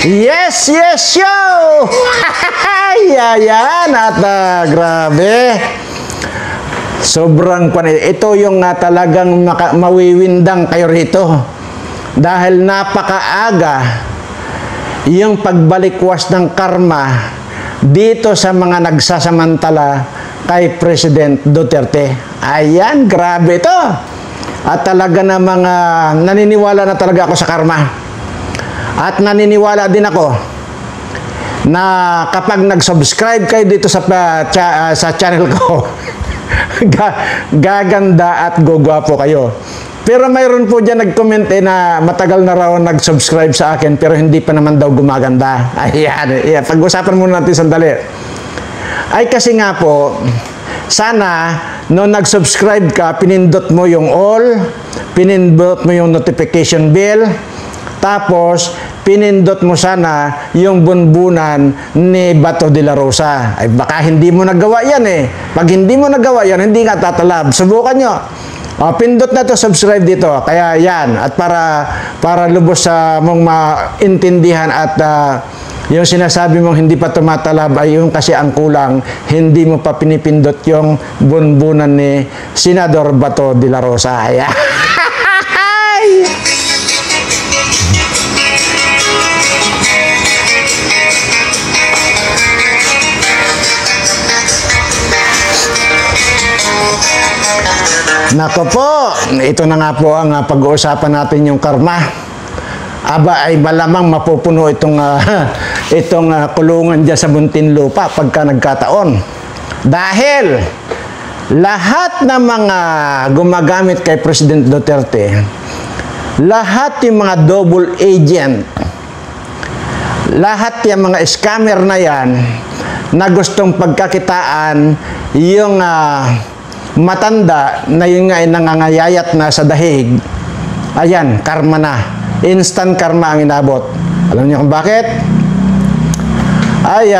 Yes, yes, yo! Ayan, at grabe. Sobrang ito yung talagang mawiwindang kayo rito. Dahil napakaaga yung pagbalikwas ng karma dito sa mga nagsasamantala kay President Duterte. Ayan, grabe ito. At talaga na naniniwala na talaga ako sa karma. At naniniwala din ako na kapag nag-subscribe kayo dito sa channel ko, gaganda at gugwapo kayo. Pero mayroon po dyan nag-comment na matagal na raw nag-subscribe sa akin pero hindi pa naman daw gumaganda. Ayan, pag-usapan muna natin sandali. Ay kasi nga po, sana nung nag-subscribe ka, pinindot mo yung all, pinindot mo yung notification bell, tapos pinindot mo sana yung bunbunan ni Bato de la Rosa. Ay baka hindi mo nagawa yan eh. Pag hindi mo nagawa yan, hindi ka tatalab. Subukan nyo. Pindot na to, subscribe dito. Kaya yan. At para lubos sa mong maintindihan at yung sinasabi mong hindi pa tumatalab ay yung kasi ang kulang, hindi mo pa pinipindot yung bunbunan ni Senador Bato de la Rosa. Ayan. Nako po, ito na nga po ang pag-uusapan natin yung karma. Aba ay malamang mapupuno itong kulungan dyan sa Muntinlupa pagka nagkataon. Dahil lahat ng mga gumagamit kay President Duterte, lahat yung mga double agent, lahat yung mga scammer na yan na gustong pagkakitaan yung matanda na yun nga ay nangangayayat na sa dahig, ayan, karma na. Instant karma ang inabot. Alam niyo kung bakit? Ay,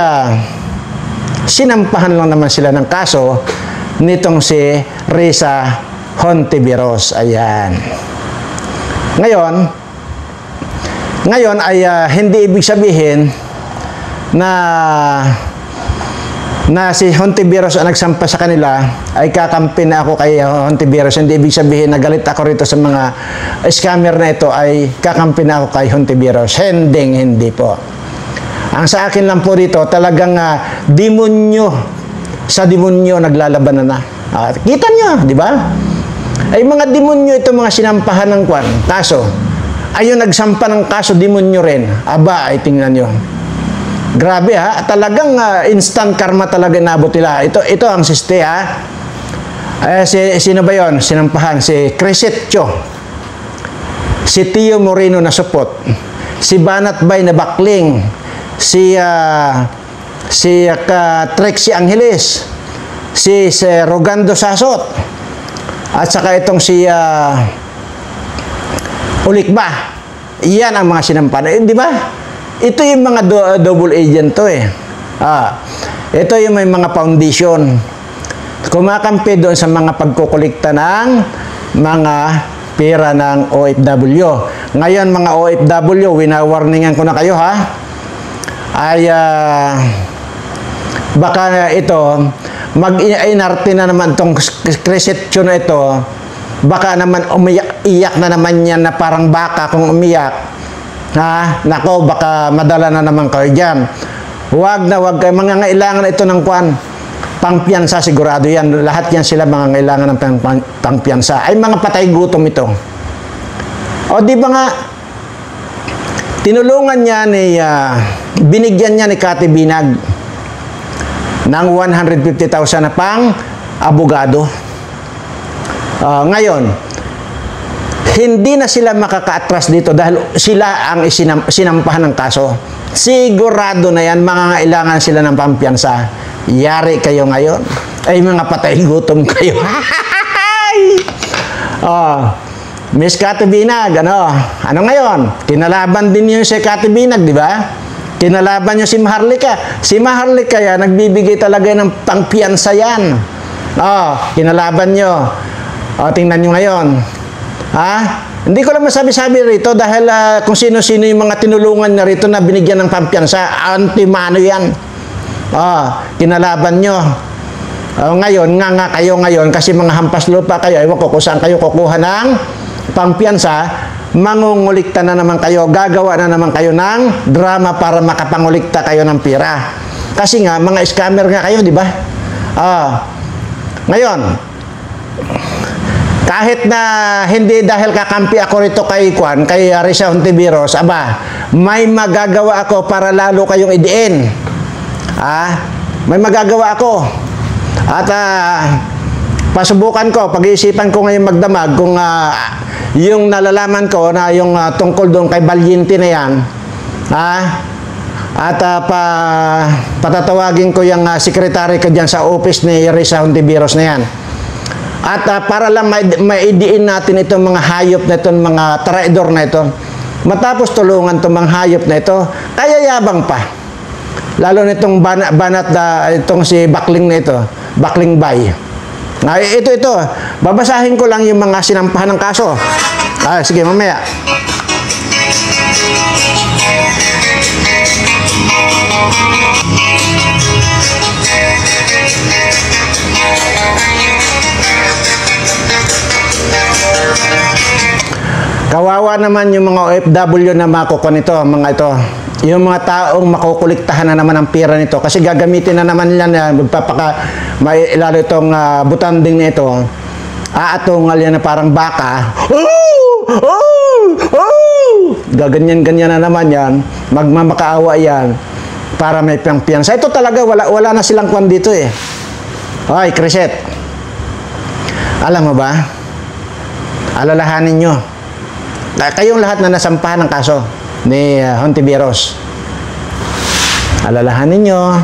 sinampahan lang naman sila ng kaso nitong si Risa Hontiveros. Ayan. Ngayon ay hindi ibig sabihin na si Hontiveros ang nagsampa sa kanila ay kakampi na ako kay Hontiveros. Hindi ibig sabihin na galit ako rito sa mga scammer na ito ay kakampi na ako kay Hontiveros. Hindi po. Ang sa akin lang po rito talagang demonyo sa demonyo naglalaban na. Kita nyo, di ba? Ay mga demonyo ito mga sinampahan ng kaso. Ayun nagsampa ng kaso, demonyo rin. Aba, ay tingnan nyo. Grabe talagang instant karma talaga nabot nila. Ito ang siste sino ba yun? Sinampahan si Crescetio, si Tio Moreno na supot, si Banat Bay na bakling, si Trexie Angeles, si Rogando Sasot, at saka itong si Ulikba. Iyan ang mga sinampahan. Di ba? Ito yung mga double agent to eh. Ito yung may mga foundation. Kumakampi doon sa mga pagkukulikta ng mga pera ng OFW. Ngayon mga OFW, winawarningan ko na kayo ay baka ito, mag-inarte na naman itong Crescetio na ito, baka naman umiyak na naman yan na parang baka kung umiyak. Nako, baka madala na naman kayo dyan. Huwag kayo. Mangangailangan ito ng pangpiyansa, sigurado yan. Lahat yan sila mangangailangan ng pangpiyansa. Ay mga patay gutom ito. O di ba nga, tinulungan niya binigyan niya ni Kati Binag ng 150,000 na pang abogado. Ngayon, hindi na sila makaka-atras dito dahil sila ang sinampahan ng kaso. Sigurado na yan, mangangailangan sila ng pampiyansa. Yari kayo ngayon. Ay mga patay gutom kayo. Miss Kati Binag, ano ngayon? Kinalaban din niyo si Kati Binag, di ba? Kinalaban niyo si Maharlika. Si Maharlika yan, nagbibigay talaga ng pangpiyansa yan. Kinalaban niyo. Tingnan niyo ngayon. Hindi ko lang masabi-sabi rito dahil kung sino-sino yung mga tinulungan na rito na binigyan ng pampiyansa, anti-mano yan. Kinalaban nyo. Ngayon, nga kayo ngayon, kasi mga hampas lupa kayo, ewan ko kung saan kayo kukuha ng pampiyansa, mangungulikta na naman kayo, gagawa na naman kayo ng drama para makapangulikta kayo ng pira. Kasi nga, mga scammer nga kayo, di ba? Ngayon, kahit na hindi dahil kakampi ako rito kay Risa Hontiveros, may magagawa ako para lalo kayong idiin. May magagawa ako. At pasubukan ko, pag-iisipan ko ngayon magdamag kung yung nalalaman ko na yung tungkol doon kay Valiente na yan, at patatawagin ko yung sekretary ko dyan sa office ni Risa Hontiveros na yan. At para lang maidiin natin itong mga hayop na itong mga traidor na ito. Matapos tulungan itong mga hayop na ito, kaya yabang pa. Lalo na itong banat itong si Bakling na ito, Bakling Bay. Ito, babasahin ko lang yung mga sinampahan ng kaso. Sige, mamaya. Kawawa naman yung mga OFW na makukuha nito, mga ito. Yung mga taong makukuliktahan na naman ang pera nito kasi gagamitin na naman nila lalo itong butanding na ito. Aatungal yan na parang baka. Gaganyan-ganyan na naman yan. Magmamakaawa yan para may pampiyansa. Ito talaga, wala na silang kwan dito eh. Hoy, Kriset. Alam mo ba? Alalahanin nyo. Kayong lahat na nasampahan ng kaso ni Hontiveros. Alalahanin nyo,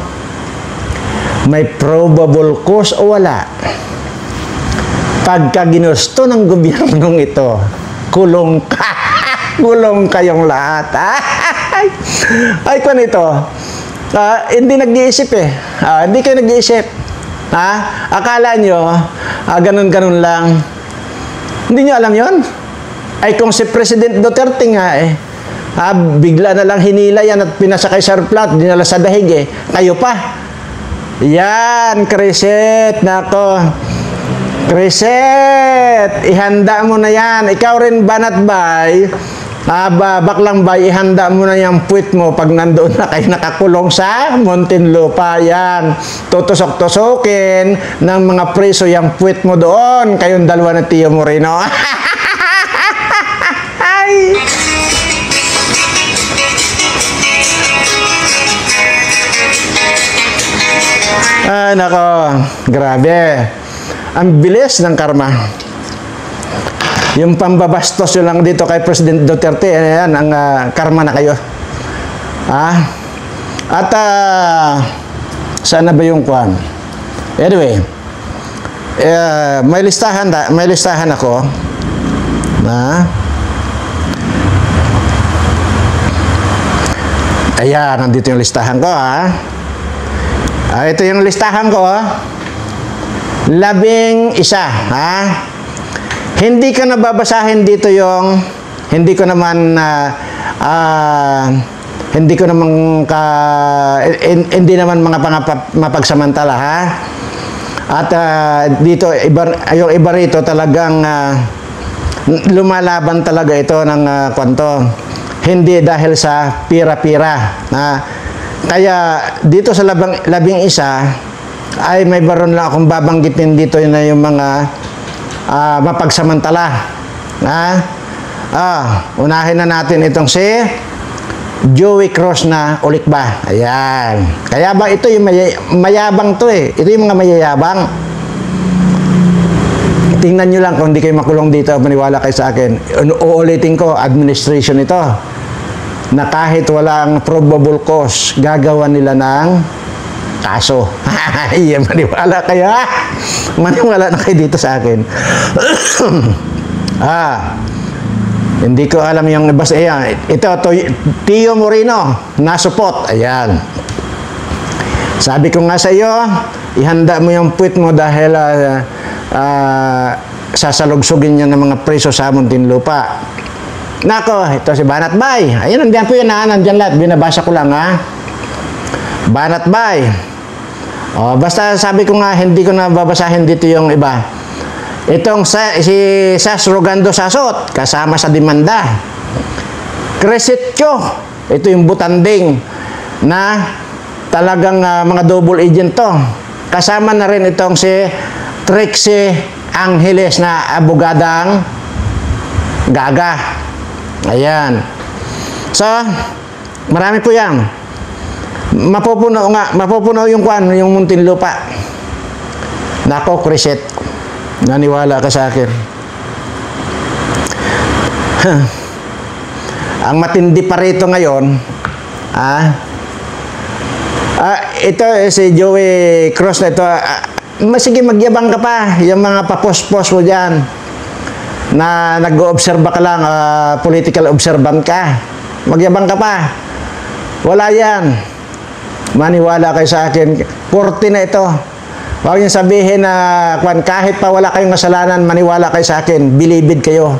may probable cause o wala. Pagka ginusto ng gobyernong ito, kulong ka. Kulong kayong lahat. Ay, kung ito, hindi nag-iisip eh. Hindi kayo nag-iisip. Akala nyo, ganun-ganun lang. Hindi nyo alam yon? Ay kung si President Duterte nga bigla na lang hinila yan at pinasakay sa airplane, dinala sa dahig kayo pa. Yan, Kriset, nako. Kriset, ihanda mo na yan. Ikaw rin, Banat Bay, Baklang Bay, ihanda mo na yung puwit mo pag nandoon na kayo nakakulong sa Muntinlupa. Yan, tutusok-tusokin ng mga preso yung puwit mo doon. Kayong dalawa na Tio Moreno. Nako, grabe. Ang bilis ng karma. Yung pambabastos yun lang dito kay President Duterte, yan, ang karma na kayo. At, saan na ba yung kwan? Anyway, may listahan ako na ayan, nandito yung listahan ko, ito yung listahan ko, 11, Hindi ko na babasahin dito yung, hindi ko naman hindi naman mga mapagsamantala, At dito, yung iba rito talagang lumalaban talaga ito ng kwanto. Hindi dahil sa pira-pira. Kaya dito sa labing isa ay may baron lang akong babanggitin dito na yung mga mapagsamantala. Unahin na natin itong si Joey Cruz na Ulikba. Ayan. Kaya ba ito yung mayabang to eh. Ito yung mga mayayabang. Tingnan nyo lang kung hindi kayo makulong dito, maniwala kayo sa akin. Uulitin ko, administration ito. Na kahit walang probable cause, gagawa nila ng kaso. Maniwala kayo, maniwala na kayo dito sa akin. Hindi ko alam yung basta yan. Ito, Tio Moreno, nasupot. Ayan. Sabi ko nga sa iyo, ihanda mo yung puwit mo dahil sasalugsugin niya ng mga preso sa Muntinlupa. Nako, ito si Banat Bay. Ayun, nandiyan po yun ha. Nandiyan lahat. Binabasa ko lang ha. Banat Bay. O, basta sabi ko nga, hindi ko na babasahin dito yung iba. Itong si Sas Rogando Sasot, kasama sa demanda. Crescitio, ito yung butanding na talagang mga double agent to. Kasama na rin itong si Trixie Angeles na abogadang gaga. Ayan. So, marami po yan. Mapupuno yung kwan, yung Muntinlupa. Nako, Crescit. Naniwala ka sa akin. Ang matindi pa rito ngayon, ito si Joey Cruz na ito, sige magyabang ka pa, yung mga papos-pos mo dyan, na nag-obserba ka lang, political observant ka, magyabang ka pa. Wala yan. Maniwala kayo sa akin. Korte na ito. Huwag niyo sabihin na kahit pa wala kayong kasalanan, maniwala kayo sa akin, bilibid kayo.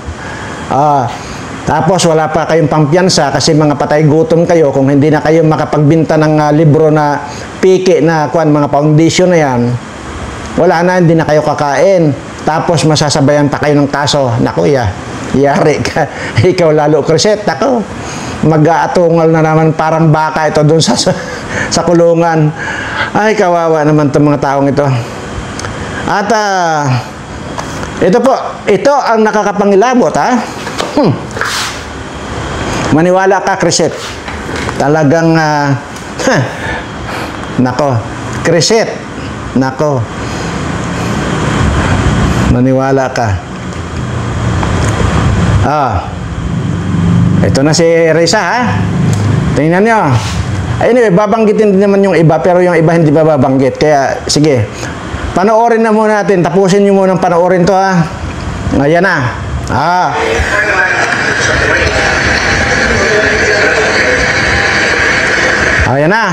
Tapos wala pa kayong pampiyansa kasi mga patay gutom kayo kung hindi na kayo makapagbinta ng libro na piki na mga foundation na yan. Wala na, hindi na kayo kakain. Tapos masasabayan pa kayo ng kaso. Naku, yari ka. Ikaw lalo, Crescit. Naku, mag-aatungal na naman parang baka ito doon sa kulungan. Ay, kawawa naman itong mga taong ito. At ito po, ito ang nakakapangilabot, ha? Maniwala ka, Crescit. Talagang, nako, Crescit. Nako. Maniwala ka. Ito na si Risa, ha? Tingnan nyo. Anyway, babanggitin din naman yung iba, pero yung iba hindi pa babanggit. Kaya, sige. Panoorin na muna natin. Tapusin nyo muna panoorin to, ha? Ayan na. Ayan na.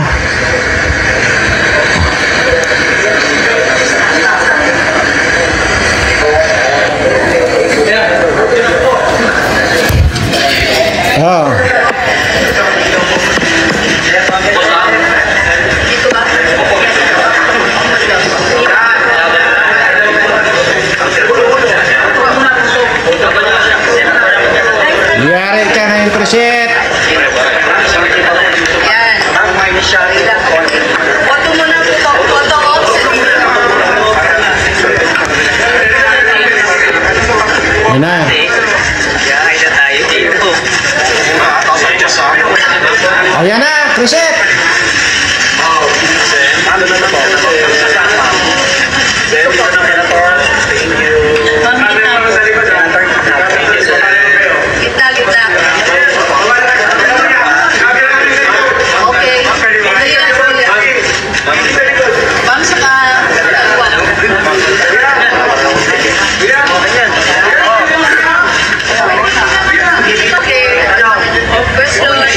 Yari ka na yung Crescit. Yan. Foto mo na po. Foto ko. Ayan na. Ayan na, Crescit. Gitna. Okay. Dali lang po ulit. Bang saka dalawa. Okay. First Lord.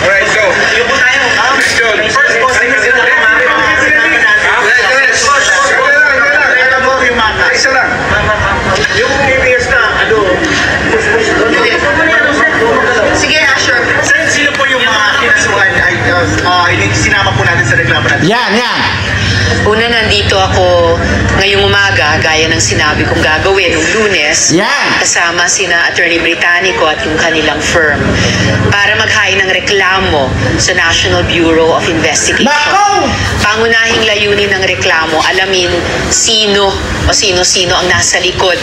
Alright, go. Yuko tayo. Let's go. First posting is ito. Isa lang. Yung PBS na, Sige, Asher. sino po yung mga kinasuhan ay sinama po natin sa reklamo natin? Yan. Una, nandito ako ngayong umaga, gaya ng sinabi kong gagawin noong Lunes, Yan. kasama sina Attorney Britannico at yung kanilang firm para maghain ng reklamo sa National Bureau of Investigation. Nako! Pangunahing layunin ng reklamo, alamin sino ang nasa likod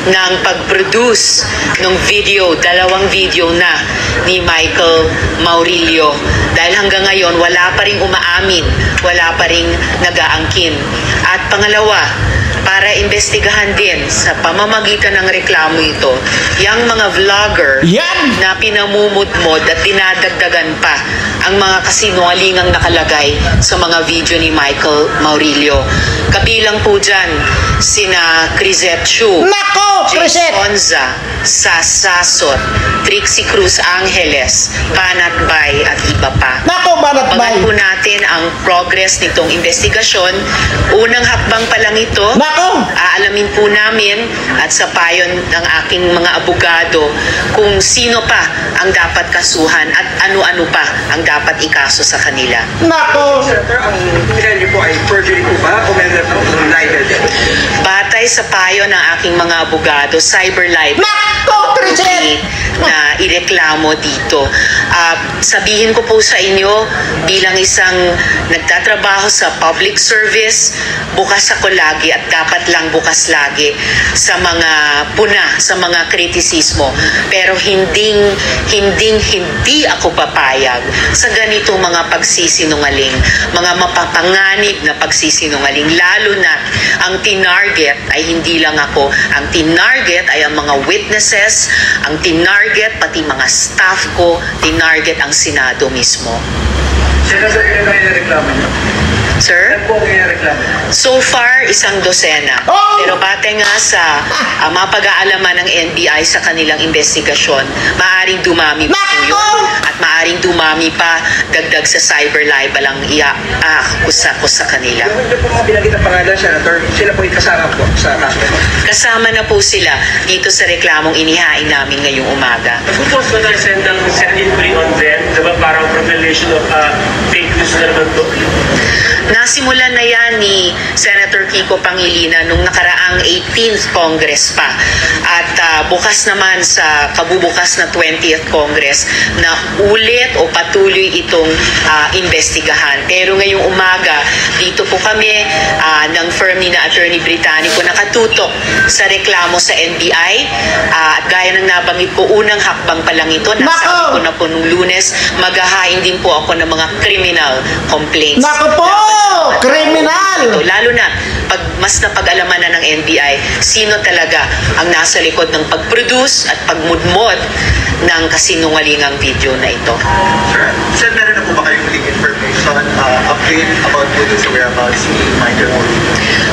ng pag-produce ng video, 2 video na ni Michael Maurilio. Dahil hanggang ngayon, wala pa ring umaamin, wala pa ring nag-aangkin. At pangalawa, para imbestigahan din sa pamamagitan ng reklamo ito, yung mga vlogger Yan! na pinamumudmod at dinadagdagan pa ang mga kasinungalingang nakalagay sa mga video ni Michael Maurilio. Kabilang po dyan sina Crisette Chu, Nako, James Crescit! Onza, Sasasot, Trixie Cruz Angeles, Banat Bay at iba pa. Nako, Banat Bay! Abangan po natin ang progress nitong investigasyon. Unang hakbang pa lang ito. Nako! Nako! Aalamin po namin at sa payo ng aking mga abogado kung sino pa ang dapat kasuhan at ano-ano pa ang dapat ikaso sa kanila. Nako! Senator, ang pinag niyo po ay perjury po ba o meron po libel? Batay sa payo ng aking mga abogado, cyber libel Nako, Trichet! na ireklamo dito. Sabihin ko po sa inyo, bilang isang nagtatrabaho sa public service, bukas ako lagi at dapat lang bukas lagi sa mga puna, sa mga kritisismo. Pero hindi ako papayag sa ganitong mga pagsisinungaling, mga mapapanganib na pagsisinungaling, lalo na ang tinarget ay hindi lang ako. Ang tinarget ay ang mga witnesses, ang tinarget pati mga staff ko, tinarget ang Senado mismo. Senator, kailan kayo na-reklamo niyo? Sir? Kailan po kayo na-reklamo niyo? So far, 1 dosena. Oh! Pero bate nga sa mapag-aalaman ng NBI sa kanilang investigasyon, maaaring dumami pa po yun. At maaaring dumami pa dagdag sa cyber libel ang iaakusa ko sa kanila. Yung po mga binagit ang pangalan, Senator, sila po yung kasama po sa kaso. Kasama na po sila dito sa reklamong inihain namin ngayong umaga. Supposed to send ang send inquiry on them, diba parang profilation of fake news na naman to? Nasimulan na yan ni Senator Kiko Pangilinan nung nakaraang 18th Congress pa. At bukas naman sa kabubukas na 20th Congress na ulit o patuloy itong investigahan. Pero ngayong umaga, dito po kami ng firm ni na Attorney Britannico nakatutok sa reklamo sa NBI. At gaya ng nabanggit ko, unang hakbang pa lang ito. Nasabi ko na po nung Lunes, maghahain din po ako ng mga criminal complaints. Nako po! Kriminal! Lalo na pag mas napag-alaman na ng NBI sino talaga ang nasa likod ng pag-produce at pagmudmod ng kasinungalingang video na ito. Sir, meron na po ba kayong leak information, update about po dun sa whereabouts ni Michael Moore?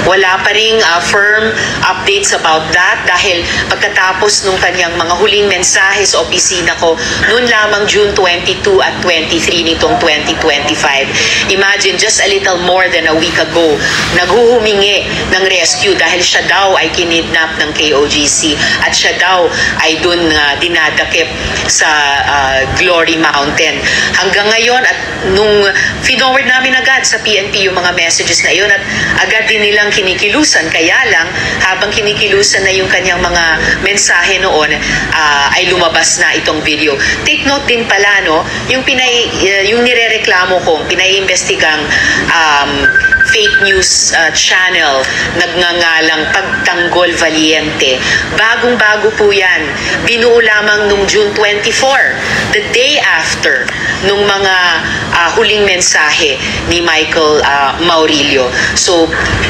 Wala pa ring firm updates about that dahil pagkatapos nung kanyang mga huling mensahe sa opisina ko noon lamang June 22 at 23 nitong 2025. Imagine, just a little more than a week ago, naghuhumingi ng rescue dahil siya daw ay kinidnap ng KOGC at siya daw ay dun dinadakip sa Glory Mountain. Hanggang ngayon at nung forward namin agad sa PNP yung mga messages na yun at agad din nilang kinikilusan. Kaya lang, habang kinikilusan na yung kanyang mga mensahe noon, ay lumabas na itong video. Take note din pala, no, yung nirereklamo kong, pinaiimbestigang fake news channel, nagngangalang Pagtanggol Valiente. Bagong-bago po yan. Binuo lamang nung June 24, the day after nung mga huling mensahe ni Michael Maurilio. So,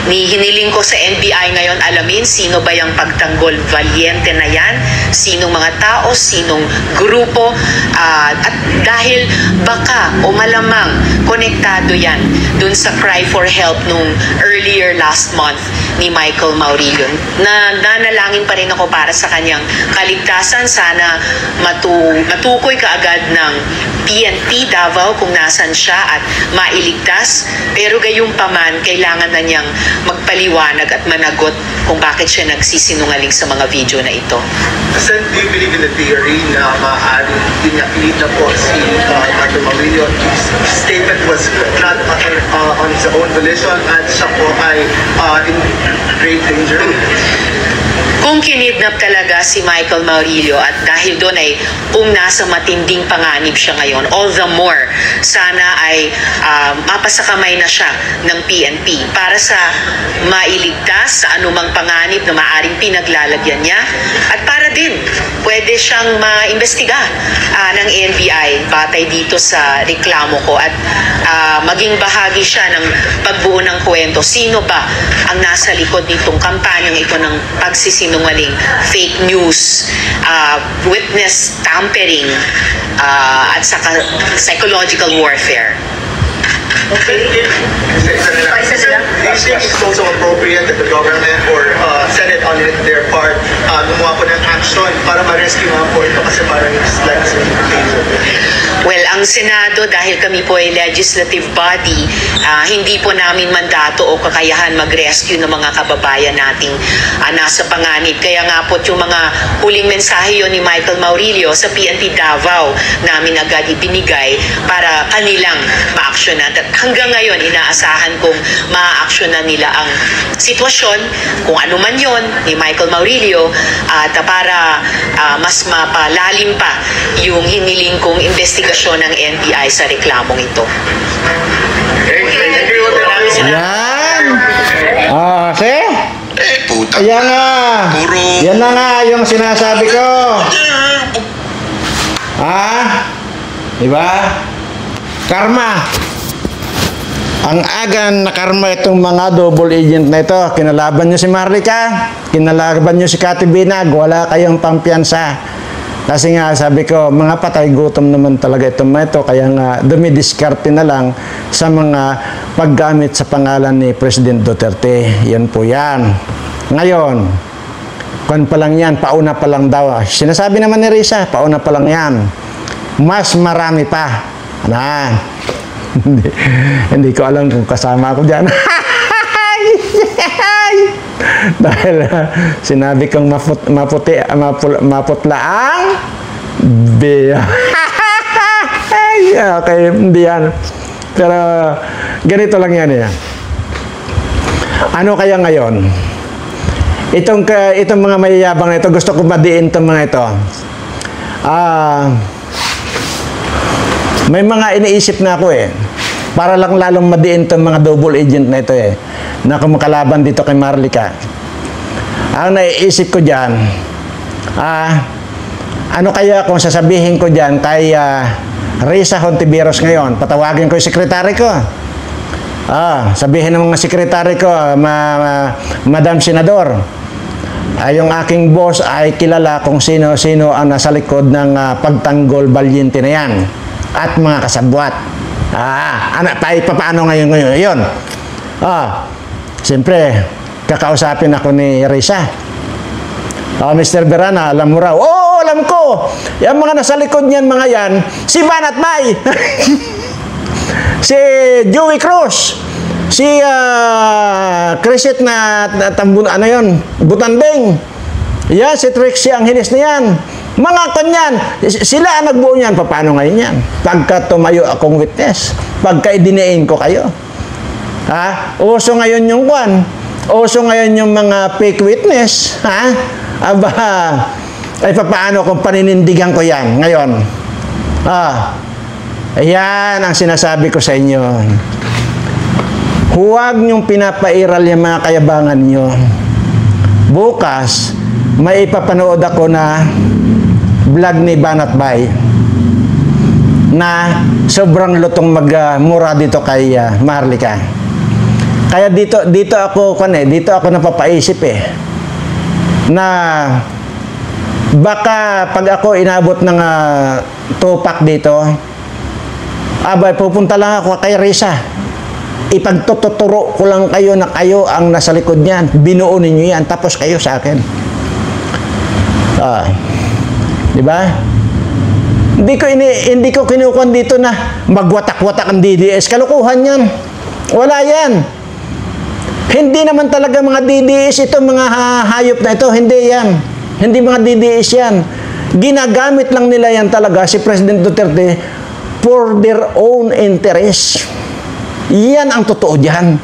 hiniling ko sa NBI ngayon alamin sino ba yung Pagtanggol Valiente na yan, sinong mga tao, sinong grupo, at dahil baka o malamang konektado yan dun sa cry for help nung earlier last month ni Michael Maurilio. Nanalangin pa rin ako para sa kanyang kaligtasan. Sana matukoy kaagad ng PNP Davao kung nasan siya at mailigtas. Pero gayunpaman, kailangan na niyang magpaliwanag at managot kung bakit siya nagsisinungaling sa mga video na ito. Sir, do you believe in the theory na maaaring pinipilit na po si Michael Maurilio? His statement was not on his own volition at siya po ay in great danger? Kung kinidnap talaga si Michael Maurilio at dahil doon ay kung nasa matinding panganib siya ngayon, all the more sana ay mapasakamay na siya ng PNP para sa mailigtas sa anumang panganib na maaring pinaglalagyan niya at para din pwede siyang maimbestiga ng NBI batay dito sa reklamo ko at maging bahagi siya ng pagbuo ng kwento. Sino ba ang nasa likod nitong kampanyang ito ng pagsisinungaling, fake news, witness tampering, at saka psychological warfare. Okay. Do you think it's also appropriate that the government or Senate on their part, gumawa po ng action para ma-rescue nga po ito kasi parang it's like a invitation. Well, ang Senado, dahil kami po ay legislative body, hindi po namin mandato o kakayahan mag-rescue ng mga kababayan nating nasa panganib. Kaya nga po yung mga huling mensahe yun ni Michael Maurilio sa PNP Davao namin agad ibinigay para kanilang ma-actionan. At hanggang ngayon, inaasahan kong ma-actionan nila ang sitwasyon, kung ano man yun, ni Michael Maurilio, at para mas mapalalim pa yung hiniling kong investigasyon ng NBI sa reklamong ito. Maraming salamat. Yan! See? Puta. Yan nga. Puro- Yan na nga yung sinasabi ko. Diba? Karma. Ang agan na karma itong mga double agent na ito. Kinalaban nyo si Marlica, kinalaban nyo si Kati Binag, wala kayong pampiyansa. Kasi nga, sabi ko, mga patay gutom naman talaga itong mga ito. Kaya nga, dumidiskarte na lang sa mga paggamit sa pangalan ni President Duterte. Yan po yan. Ngayon, kung pa lang yan, pauna pa lang daw. Sinasabi naman ni Risa, pauna pa lang yan. Mas marami pa. Hindi ko alam kung kasama ako dyan. Dahil sinabi kong maputla ang biya. Okay, hindi yan. Pero ganito lang yan eh. Ano kaya ngayon? Itong mga mayayabang na ito, gusto ko madiin itong mga ito. May mga iniisip na ako eh. Para lang lalong madiin itong mga double agent na ito eh. Na kumakalaban dito kay Marlica. Ang naiisip ko dyan, ano kaya kung sasabihin ko dyan kay Risa Hontiveros ngayon, patawagin ko yung sekretary ko. Sabihin ng mga sekretary ko, Madam Senador, yung aking boss ay kilala kung sino-sino ang nasa likod ng pagtanggol balyente na yan at mga kasabwat. Paano ngayon? Yun. Siyempre, kakausapin ako ni Risa. Mr. Berana, alam mo raw? Oo, alam ko. Yung mga nasa likod niyan, mga yan, si Banat Bay, si Joey Cruz, si Crisit na Butandeng, yan, si Trixie Angeles na yan. Mga kanyan, sila ang nagbuo niyan. Paano ngayon yan? Pagka tumayo akong witness, pagka idiniin ko kayo. Uso ngayon yung kwan. Uso ngayon yung mga fake witness. Ay paano kung paninindigan ko yan ngayon? Ayan ang sinasabi ko sa inyo. Huwag niyong pinapairal yung mga kayabangan niyo. Bukas, may ipapanood ako na vlog ni Banat Bay na sobrang lutong magmura dito kay Marlica. Kaya dito ako napapaisip na baka pag ako inabot ng tupak dito, pupunta lang ako kay Risa. Ipagtuturo ko lang kayo na kayo ang nasa likod niyan. Binuo ninyo yan, tapos kayo sa akin. Di ba? Hindi ko kinukuhan dito na magwatak-watak ang DDS. Kalukuhan yan. Wala yan. Hindi naman talaga mga DDS ito, mga hayop na ito. Hindi yan. Hindi mga DDS yan. Ginagamit lang nila yan talaga si President Duterte for their own interest. Yan ang totoo dyan.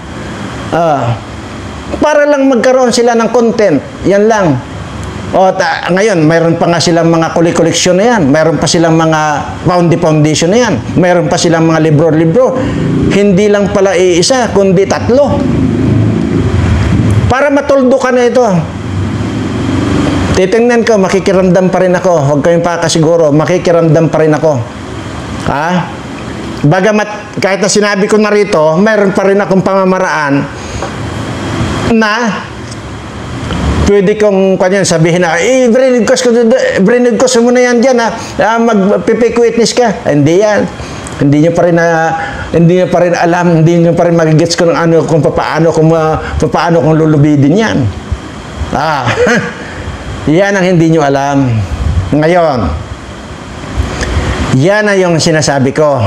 Para lang magkaroon sila ng content. Yan lang. Ngayon, mayroon pa nga silang mga koleksyon na yan. Mayroon pa silang mga foundation na yan. Mayroon pa silang mga libro-libro. Hindi lang pala iisa, kundi 3. Para matuldo ka na ito. Titingnan ko, makikiramdam pa rin ako. Huwag kayong pakasiguro, makikiramdam pa rin ako. Bagamat, kahit na sinabi ko na rito, mayroon pa rin akong pamamaraan na pwede kong sabihin na, brinid ko mo na yan dyan, mag-pipick witness ka. Hindi yan. Hindi nyo pa rin alam, hindi nyo pa rin magigets kung paano kong lulubidin yan. Yan ang hindi nyo alam. Ngayon, yan na yung sinasabi ko.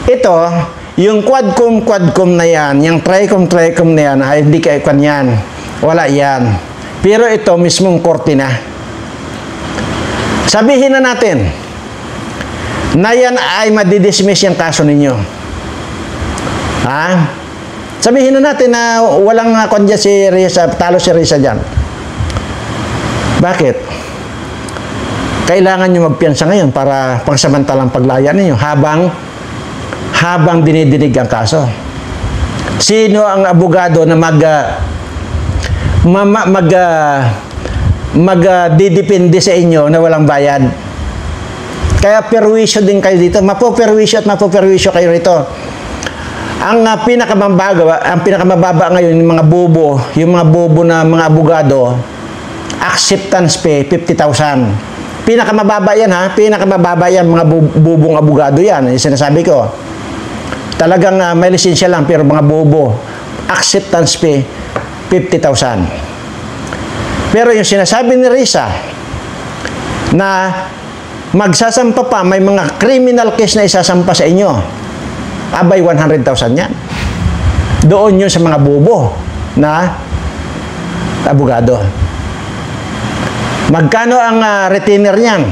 Ito, yung quadcom na yan, yung tricom na yan, ay hindi kayo yan. Wala yan. Pero ito mismong korte na. Sabihin na natin na yan ay madidismiss yung kaso ninyo. Sabihin na natin na walang kanya si Risa, talo si Risa dyan. Bakit? Kailangan nyo magpiyansa ngayon para pangsamantalang paglaya ninyo habang dinidinig ang kaso. Sino ang abogado na magdidepende sa inyo na walang bayad? Kaya perwisyo din kayo dito. Mapoperwisyo kayo rito. Ang pinakamababa ngayon yung mga bobo na mga abogado, acceptance pay 50,000. Pinakamababa yan pinakabababa yan, mga bubong abogado yan, yung sinasabi ko. Talagang may lisensya lang pero mga bobo. Acceptance pay 50,000. Pero yung sinasabi ni Risa na magsasampa pa, may mga criminal case na isasampa sa inyo, abay 100,000 yan. Doon yun sa mga bobo na abogado. Magkano ang retainer niyan?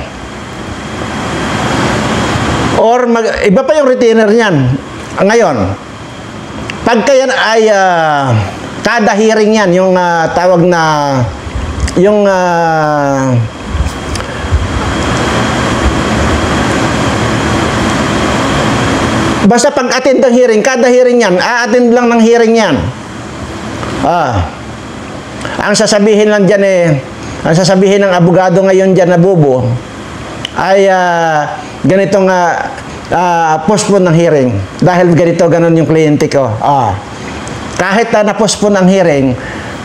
Or iba pa yung retainer niyan. Ngayon, pagka yan ay kada hearing yan, yung tawag na yung basta pag-attend ng hearing, kada hearing yan, a-attend lang ng hearing yan. Ang sasabihin lang dyan ang sasabihin ng abogado ngayon dyan na bobo ay ganitong postpone ng hearing. Dahil ganon yung kliyente ko. Kahit na-postpone ang hearing,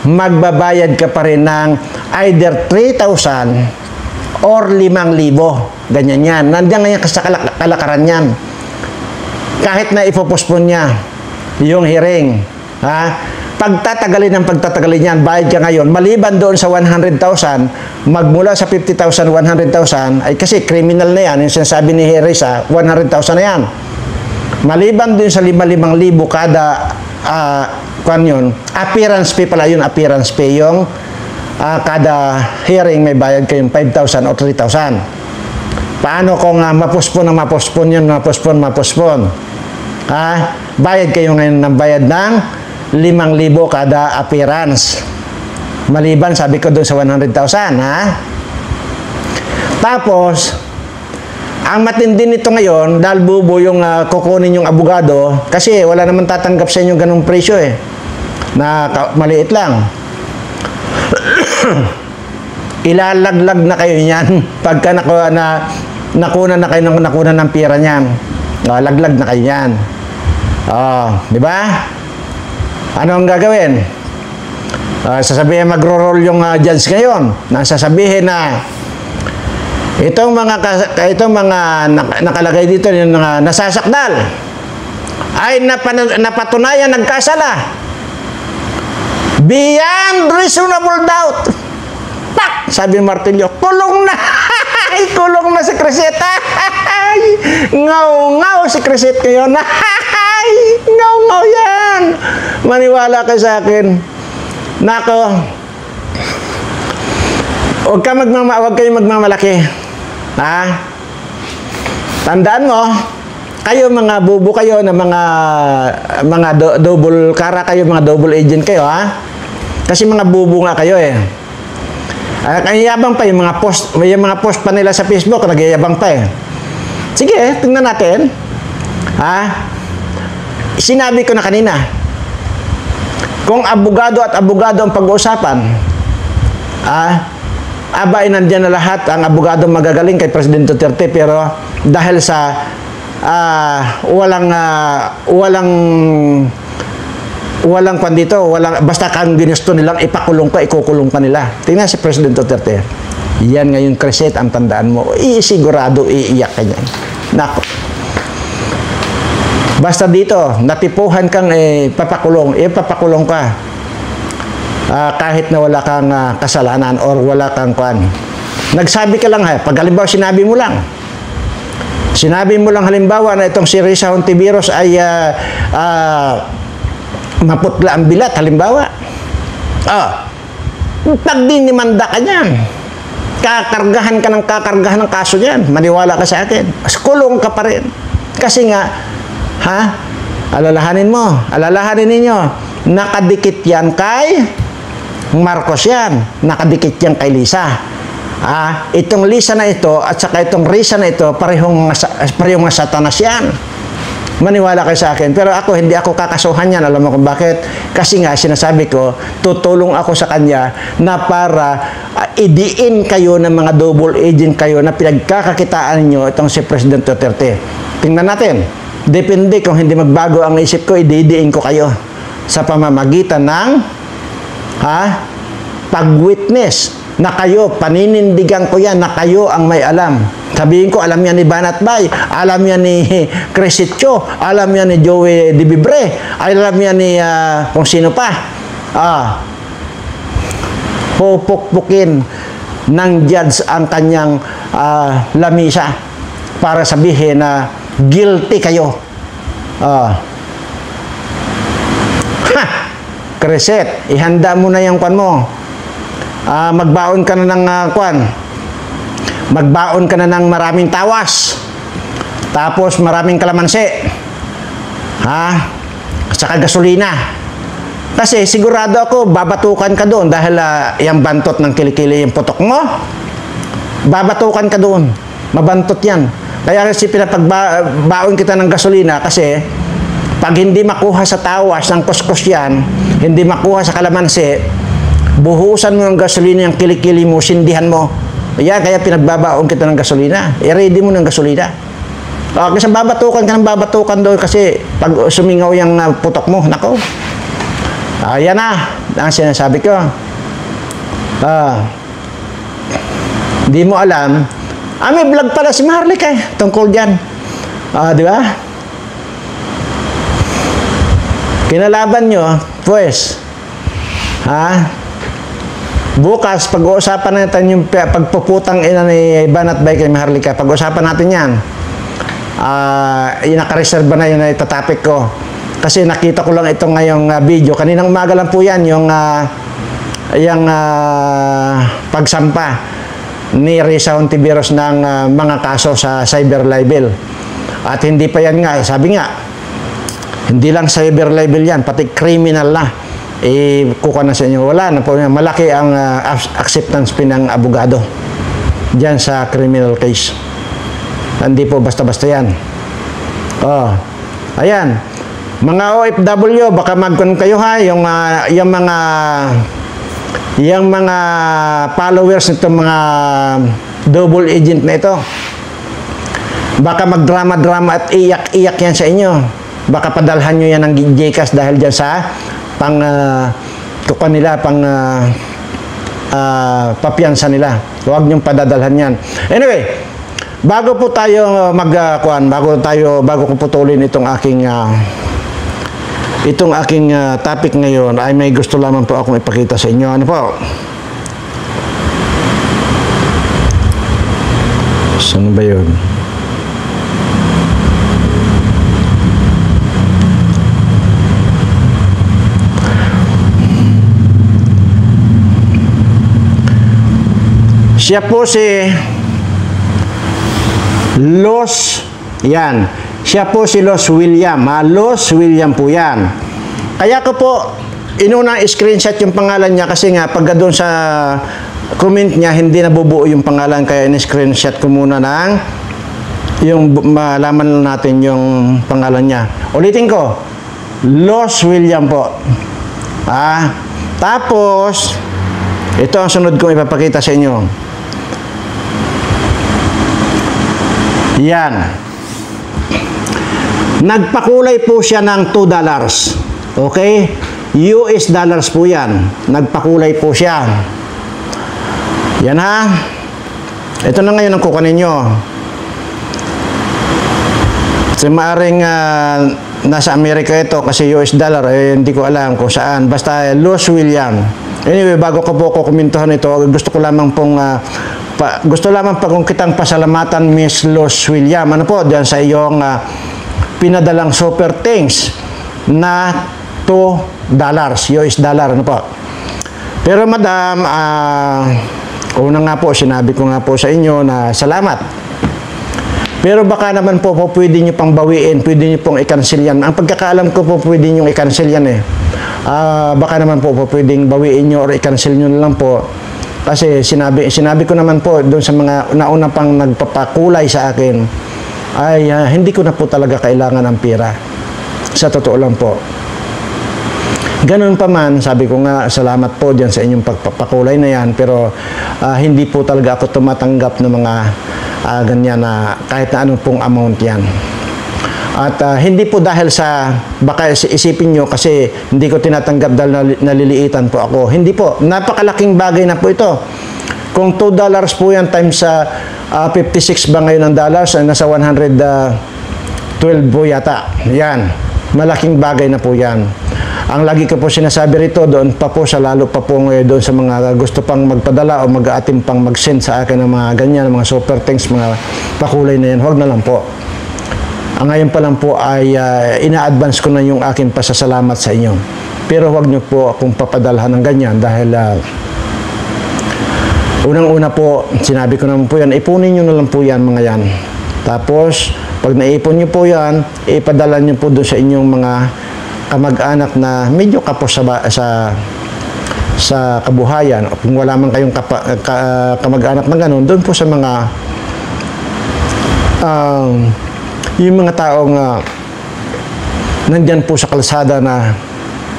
magbabayad ka pa rin ng either 3,000 or 5,000. Ganyan yan. Nandiyan ngayon sa kalakaran yan. Kahit na ipopostpone niya yung hearing. Pagtatagalin yan, bayad ka ngayon. Maliban doon sa 100,000, magmula sa 50,000, 100,000, ay kasi criminal na yan. Yung sinasabi ni Risa, 100,000 na yan. Maliban doon sa 5,000 kada appearance fee pala yun, appearance fee yung kada hearing may bayad kayong 5,000 o 3,000. Paano kung mapospon yun, mapospon? Bayad kayo ngayon ng bayad ng 5,000 kada appearance. Maliban, sabi ko doon sa 100,000, Tapos, ang matindi nito ngayon, dahil bubo yung kukunin yung abogado, kasi wala naman tatanggap sa inyo ganung presyo na maliit lang. Ilalaglag na kayo niyan pagka nakunan ng pera niyan. Laglag na kayo niyan. Di ba? Ano ang gagawin? Sasabihin magro-roll yung judge ngayon. Sasabihin na itong mga nakalagay dito yung nasasakdal ay napatunayan nagkasala beyond reasonable doubt. Tak! Sabi Martillo, kulong na! Kulong na si Criseta! Ngaw si Criseta ngayon. Ngaw yan! Maniwala ka sa akin. Nako, huwag kayong magmamalaki. Tandaan mo, kayo mga bubo kayo na mga double kara kayo, mga double agent kayo, Kasi mga bubo nga kayo Nagyayabang pa yung mga post pa nila sa Facebook, nagyayabang pa Sige, tingnan natin. Sinabi ko na kanina, kung abogado at abogado ang pag-uusapan, abay nandiyan na lahat ang abogado magagaling kay President Duterte, pero dahil sa walang pandito, basta kang ginusto nilang ipakulong ka, ikukulong ka nila. Tingnan si President Duterte. Yan ngayon, Crisette, ang tandaan mo. Sigurado iiyak ka niyan. Nako. Basta dito, natipuhan kang papakulong ka. kahit na wala kang kasalanan or wala kang kuan. Nagsabi ka lang pag halimbawa sinabi mo lang halimbawa na itong si Risa Hontiveros ay maputla ang bilat halimbawa. Pag dinimanda ka niyan, kakargahan ng kaso niyan, maniwala ka sa akin, kulong ka pa rin. Kasi nga, alalahanin ninyo, nakadikit yan kay Marcos yan, nakadikit yan kay Lisa. Itong Lisa na ito at saka itong Risa na ito, parehong mga satanas yan. Maniwala kayo sa akin. Pero ako, hindi ako kakasuhan yan. Alam mo kung bakit? Kasi nga, sinasabi ko, tutulong ako sa kanya na para idiin kayo ng mga double agent kayo na pinagkakakitaan nyo itong si President Duterte. Tingnan natin. Depende kung hindi magbago ang isip ko, ididiin ko kayo sa pamamagitan ng pag-witness na kayo, paninindigan ko yan na kayo ang may alam. Sabihin ko, alam yan ni Banat Bay, alam yan ni Cresitio, alam yan ni Joey Dibibre, alam yan ni kung sino pa. Pupukpukin ng judge ang kanyang lamisa para sabihin na guilty kayo. Crescent, ihanda mo na yung kwan mo. Magbaon ka na ng kwan. Magbaon ka na ng maraming tawas. Tapos maraming kalamansi. Saka gasolina. Kasi sigurado ako, babatukan ka doon dahil yung bantot ng kilikili yung putok mo. Babatukan ka doon. Mabantot yan. Kaya kasi pinapagbaon kita ng gasolina kasi pag hindi makuha sa tawas ng kuskus yan, hindi makuha sa kalamansi, buhusan mo ng gasolina yung kilikili mo, sindihan mo. Yan, kaya pinagbabaon kita ng gasolina. I-ready mo ng gasolina. Kasi babatukan ka ng babatukan doon kasi pag sumingaw yung putok mo, nako. Yan na, ang sinasabi ko. Di mo alam. May vlog pala si Maharlika tungkol dyan. Di ba? Kinalaban nyo, pues, bukas, pag-uusapan natin yung pagpuputang ina ni Banat Bay kay Maharlika. Pag-uusapan natin yan. Nakareserva na yun na itatopic ko. Kasi nakita ko lang ito ngayong video. Kaninang umaga lang po yan, yung pagsampa ni Risa Hontiveros ng mga kaso sa cyber libel. At hindi pa yan nga, sabi nga, hindi lang cyber libel yan, pati criminal na. Kukuha na sa inyo. Wala na po. Malaki ang acceptance ng abogado dyan sa criminal case. Hindi po basta-basta yan. Ayan. Mga OFW, baka magkon kayo yung mga followers nitong mga double agent na ito. Baka magdrama-drama at iyak-iyak yan sa inyo. Baka padalhan nyo yan ng Gcash dahil dyan sa papiyansa nila. Huwag niyong padadalhan yan. Anyway, bago po tayo bago ko putulin itong aking topic ngayon, ay may gusto lamang po akong ipakita sa inyo. Ano po? Saan ba yun? Siya po si Los, yan. Siya po si Los William. Los William po yan. Kaya ko po, inunang screenshot yung pangalan niya kasi nga, pag doon sa comment niya, hindi nabubuo yung pangalan. Kaya in-screenshot ko muna ng yung malaman natin yung pangalan niya. Ulitin ko, Los William po. Tapos, ito ang sunod kong ipapakita sa inyo. Yan. Nagpakulay po siya ng $2. Okay? US dollars po yan. Nagpakulay po siya. Yan ha. Ito na ngayon ang kukunin nyo. Kasi maaring nasa Amerika ito kasi US dollar. Hindi ko alam kung saan. Basta Los William. Anyway, bago ko po kukumentuhan ito, gusto lamang pong kitang pasalamatan, Miss Los William. Ano po, diyan sa iyong pinadalang super thanks na $2, US dollar, ano po. Pero madam, una nga po, sinabi ko nga po sa inyo na salamat. Pero baka naman po pwede nyo pang bawiin, pwede nyo pong i-cancel yan. Ang pagkakaalam ko po, pwede nyo i-cancel yan eh. Baka naman po pwedeng bawiin nyo or i-cancel nyo lang po. Kasi sinabi ko naman po doon sa mga nauna pang nagpapakulay sa akin, ay hindi ko na po talaga kailangan ng pera. Sa totoo lang po. Ganun pa man, sabi ko nga, salamat po dyan sa inyong pagpapakulay na yan, pero hindi po talaga ako tumatanggap ng mga ganyan na kahit na anong pong amount yan. At hindi po dahil sa, baka isipin nyo kasi hindi ko tinatanggap dahil naliliitan po ako. Hindi po, napakalaking bagay na po ito. Kung $2 po yan times sa 56 ba ngayon ang dollars, nasa 112 po yata. Yan, malaking bagay na po yan. Ang lagi ko po sinasabi rito, doon pa po sa lalo pa po ngayon doon sa mga gusto pang magpadala o mag-aatim pang mag-send sa akin ng mga ganyan, mga super thanks, mga pakulay na yan, huwag na lang po. Ang ngayon pa lang po ay ina-advance ko na yung aking pasasalamat sa inyo. Pero huwag nyo po akong papadalhan ng ganyan dahil unang-una po, sinabi ko naman po yan, ipunin nyo na lang po yan mga yan. Tapos, pag naipon nyo po yan, ipadala nyo po doon sa inyong mga kamag-anak na medyo kapos sa kabuhayan. Kung wala man kayong kamag-anak na ganun, doon po sa mga yung mga taong nandyan po sa kalsada na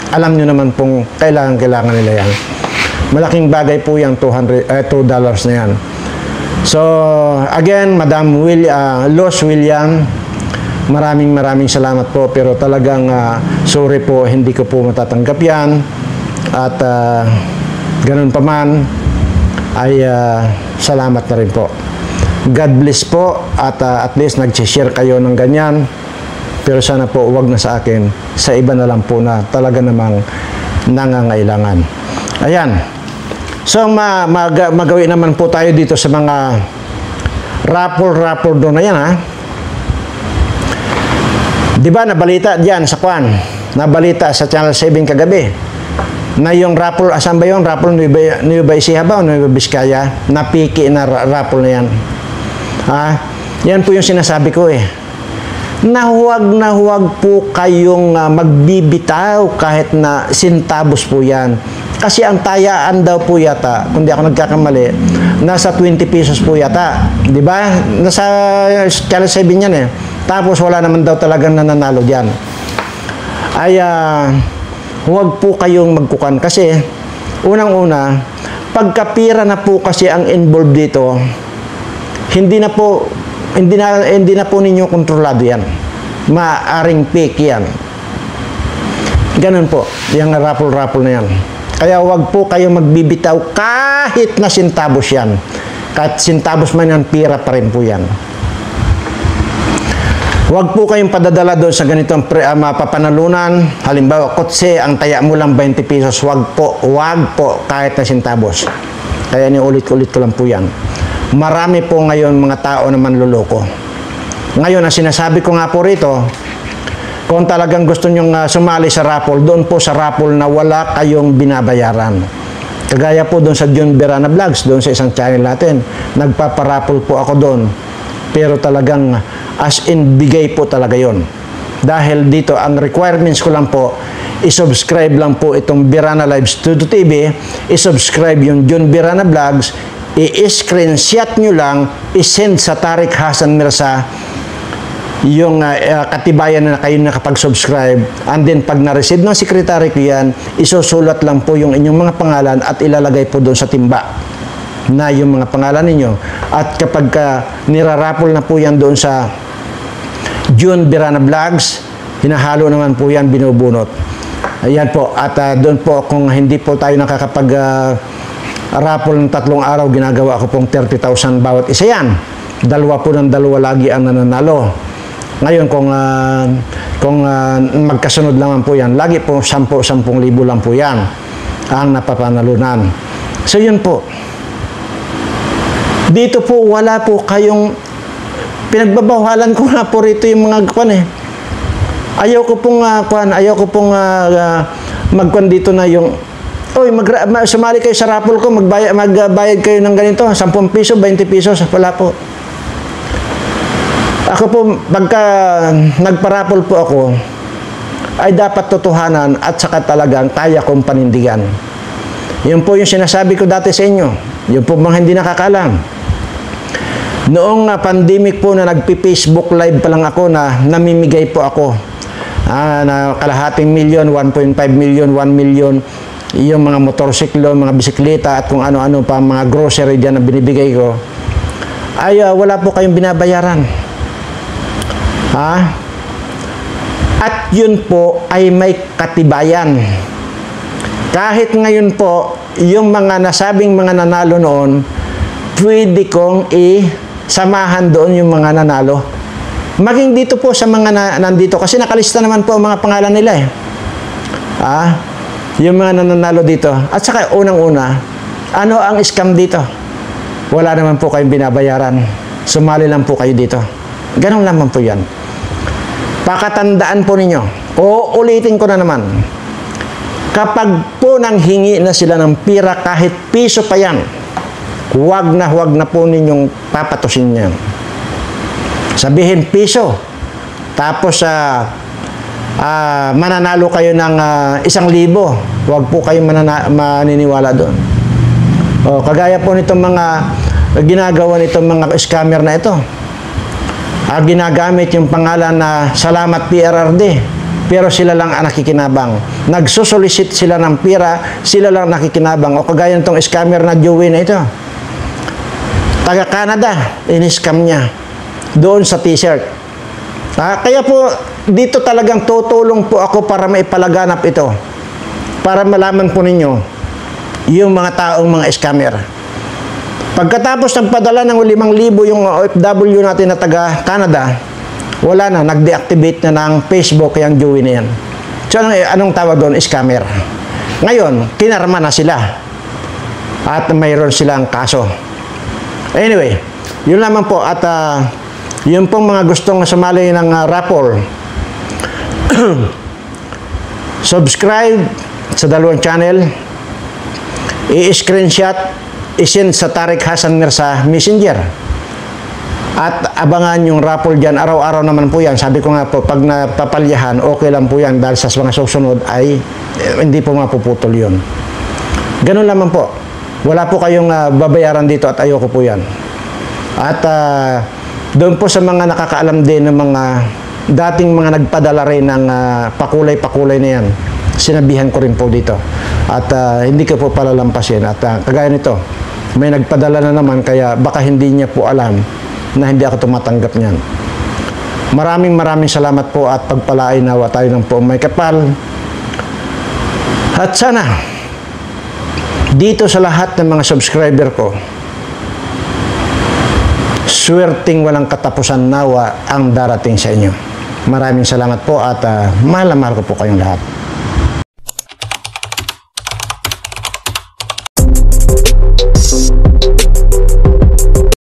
alam nyo naman pong kailangan nila yan. Malaking bagay po yung $2 na yan. So, again, Madam Los William, maraming salamat po, pero talagang sorry po, hindi ko po matatanggap yan. At ganun pa man, ay salamat na rin po. God bless po, at least nag-share kayo ng ganyan. Pero sana po, wag na sa akin, sa iba na lang po na talaga namang nangangailangan. Ayan. So, magawin naman po tayo dito sa mga raffle doon na yan, ha? Di ba nabalita diyan sa Kwan? Nabalita sa Channel 7 kagabi na yung raffle, asan ba yung raffle? Nueva Ecija ba o Nueva Vizcaya? Napiki na raffle na yan. Yan po yung sinasabi ko eh. Na huwag po kayong magbibitaw kahit na sintabos po yan. Kasi ang tayaan daw po yata, kung di ako nagkakamali, nasa 20 pesos po yata. Di ba? Nasa Channel 7 yan eh. Tapos wala naman daw talagang nananalo dyan. Ay, huwag po kayong magkukan. Kasi, unang-una, pagkapira na po kasi ang involved dito, hindi na po ninyo kontrolado yan. Maaring fake yan. Ganun po, yung raffle na yan. Kaya huwag po kayong magbibitaw kahit na sintabos yan. Kahit sintabos man yan, pira pa rin po yan. Huwag po kayong padadala doon sa ganitong mapapanalunan. Halimbawa, kotse, ang taya mo lang 20 pesos. Huwag po, kahit na sintabos. Kaya niulit-ulit ko lang po yan. Marami po ngayon mga tao na manluloko. Ngayon, ang sinasabi ko nga po rito, kung talagang gusto nyong sumali sa raffle, doon po sa raffle na wala kayong binabayaran. Kagaya po doon sa John Berana Vlogs, doon sa isang channel natin, nagpaparaffle po ako doon. Pero talagang as in bigay po talaga yon. Dahil dito, ang requirements ko lang po, isubscribe lang po itong Berana Live Studio TV, isubscribe yung John Berana Vlogs, i-screenshot nyo lang, isend sa Tariq Hassan Mirza yung katibayan na kayo nakapag-subscribe, and then pag na-receive ng secretary ko yan, isusulat lang po yung inyong mga pangalan at ilalagay po doon sa timba na yung mga pangalan ninyo. At kapag nirarapol na po yan doon sa June Berana Vlogs, hinahalo naman po yan, binubunot. Ayan po. At doon po, kung hindi po tayo nakakapag raffle ng 3 araw, ginagawa ko pong 30,000 bawat isa yan. Dalawa lagi ang nananalo. Ngayon, kung magkasunod naman po yan, lagi po 10,000 lang po yan. ang napapanalunan. So yun po. Dito po wala po kayong pinagbabawalan ko nga po rito yung mga kwan eh. Ayaw ko pong magkwan dito na yung sumali kayo sa raffle ko, magbayad kayo ng ganito, 10 piso, 20 pesos, wala po. Ako po, pagka nagpa-raffle po ako, ay dapat totohanan at saka talagang kaya kong panindigan. Yun po yung sinasabi ko dati sa inyo. Yun po mga hindi nakakalam. Noong pandemic po na nagpi-Facebook live pa lang ako na namimigay po ako na kalahating milyon, 1.5 million, 1 million, yung mga motorsiklo, mga bisikleta at kung ano-ano pa, mga grocery dyan na binibigay ko, ay wala po kayong binabayaran. At yun po ay may katibayan. Kahit ngayon po, yung mga nasabing mga nanalo noon, pwede kong samahan doon yung mga nanalo. Maging dito po sa mga nandito, kasi nakalista naman po ang mga pangalan nila eh. Yung mga nananalo dito. At saka unang-una, ano ang scam dito? Wala naman po kayong binabayaran. Sumali lang po kayo dito. Ganun naman po yan. Pakatandaan po ninyo. Ulitin ko na naman. Kapag po nang hingi na sila ng pira, kahit piso pa yan, huwag na po ninyong papatusin yan. Sabihin piso. Tapos mananalo kayo ng 1,000. Huwag po kayong maniniwala doon. Kagaya po nitong mga ginagawa nitong mga scammer na ito. Ginagamit yung pangalan na Salamat PRRD, pero sila lang ang nakikinabang. Nagsusolicit sila ng pira, sila lang nakikinabang. O kagaya nitong scammer na Joey na ito. Taga Canada, in-scam niya doon sa t-shirt. Kaya po, dito talagang tutulong po ako para maipalaganap ito. Para malaman po ninyo yung mga taong mga scammer. Pagkatapos nagpadala ng 5,000 yung OFW natin na taga Canada, wala na, nag-deactivate na ng Facebook yung Joey na yan. So, anong tawag doon? Scammer. Ngayon, kinarma na sila. At mayroon silang kaso. Anyway, yun lamang po. At yun pong mga gustong sumali ng raffle. Subscribe sa dalawang channel. I-screenshot, isend sa Tariq Hassan Mirza Messenger. At abangan yung raffle dyan. Araw-araw naman po yan. Sabi ko nga po, pag napapalyahan, okay lang po yan. Dahil sa mga susunod ay hindi po mapuputol yun. Ganun lamang po. Wala po kayong babayaran dito at ayoko po yan. At doon po sa mga nakakaalam din ng mga dating mga nagpadala rin ng pakulay-pakulay na yan, sinabihan ko rin po dito. At hindi ko po palalampasin. At kagaya nito, may nagpadala na naman kaya baka hindi niya po alam na hindi ako tumatanggap niyan. Maraming salamat po at pagpalain nawa tayo ng po may kapal. At sana, dito sa lahat ng mga subscriber ko, swerteng walang katapusan nawa ang darating sa inyo. Maraming salamat po at mahal na mahal ko po kayong lahat.